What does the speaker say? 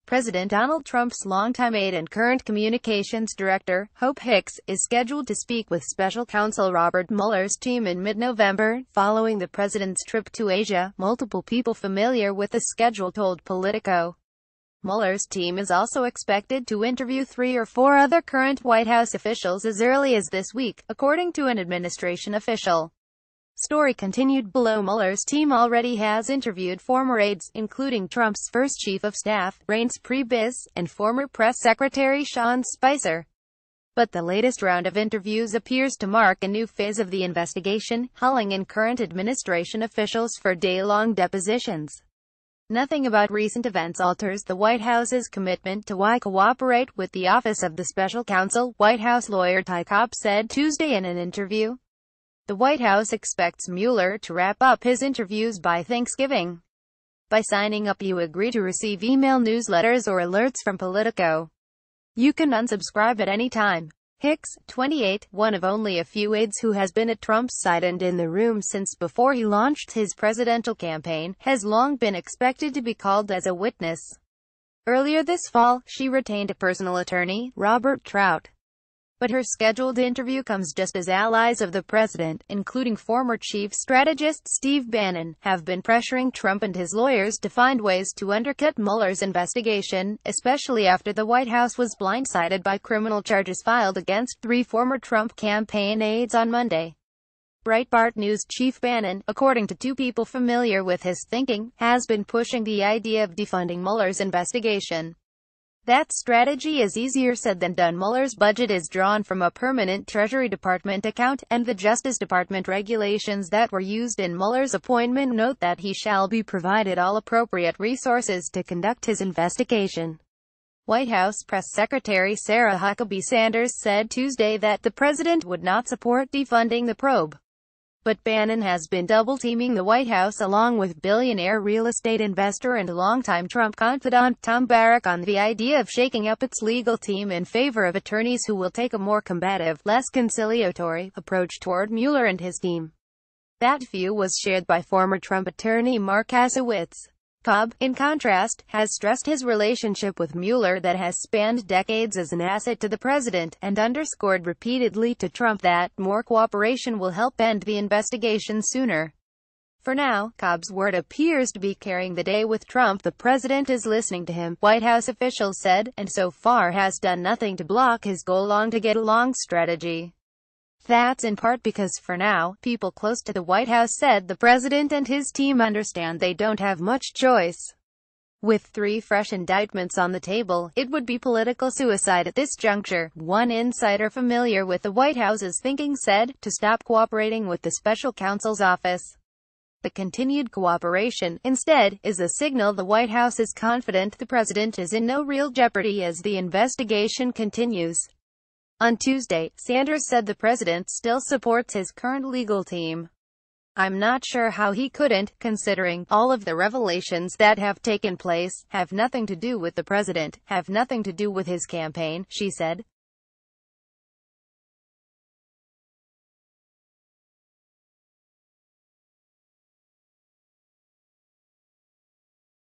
President Donald Trump's longtime aide and current communications director, Hope Hicks, is scheduled to speak with special counsel Robert Mueller's team in mid-November, following the president's trip to Asia, multiple people familiar with the schedule told Politico. Mueller's team is also expected to interview 3 or 4 other current White House officials as early as this week, according to an administration official. Story continued below. Mueller's team already has interviewed former aides, including Trump's first chief of staff, Reince Priebus, and former press secretary Sean Spicer. But the latest round of interviews appears to mark a new phase of the investigation, hauling in current administration officials for day-long depositions. Nothing about recent events alters the White House's commitment to cooperate with the Office of the Special Counsel, White House lawyer Ty Cobb said Tuesday in an interview. The White House expects Mueller to wrap up his interviews by Thanksgiving. By signing up, you agree to receive email newsletters or alerts from Politico. You can unsubscribe at any time. Hicks, 28, one of only a few aides who has been at Trump's side and in the room since before he launched his presidential campaign, has long been expected to be called as a witness. Earlier this fall, she retained a personal attorney, Robert Trout. But her scheduled interview comes just as allies of the president, including former chief strategist Steve Bannon, have been pressuring Trump and his lawyers to find ways to undercut Mueller's investigation, especially after the White House was blindsided by criminal charges filed against 3 former Trump campaign aides on Monday. Breitbart News chief Bannon, according to 2 people familiar with his thinking, has been pushing the idea of defunding Mueller's investigation. That strategy is easier said than done. Mueller's budget is drawn from a permanent Treasury Department account, and the Justice Department regulations that were used in Mueller's appointment note that he shall be provided all appropriate resources to conduct his investigation. White House Press Secretary Sarah Huckabee Sanders said Tuesday that the president would not support defunding the probe. But Bannon has been double-teaming the White House along with billionaire real estate investor and longtime Trump confidant Tom Barrack on the idea of shaking up its legal team in favor of attorneys who will take a more combative, less conciliatory, approach toward Mueller and his team. That view was shared by former Trump attorney Mark Kasowitz. Cobb, in contrast, has stressed his relationship with Mueller that has spanned decades as an asset to the president, and underscored repeatedly to Trump that more cooperation will help end the investigation sooner. For now, Cobb's word appears to be carrying the day with Trump. The president is listening to him, White House officials said, and so far has done nothing to block his go-along-to-get-along strategy. That's in part because for now, people close to the White House said the president and his team understand they don't have much choice. With 3 fresh indictments on the table, it would be political suicide at this juncture, one insider familiar with the White House's thinking said, to stop cooperating with the special counsel's office. The continued cooperation, instead, is a signal the White House is confident the president is in no real jeopardy as the investigation continues. On Tuesday, Sanders said the president still supports his current legal team. I'm not sure how he couldn't, considering all of the revelations that have taken place, have nothing to do with the president, have nothing to do with his campaign, she said.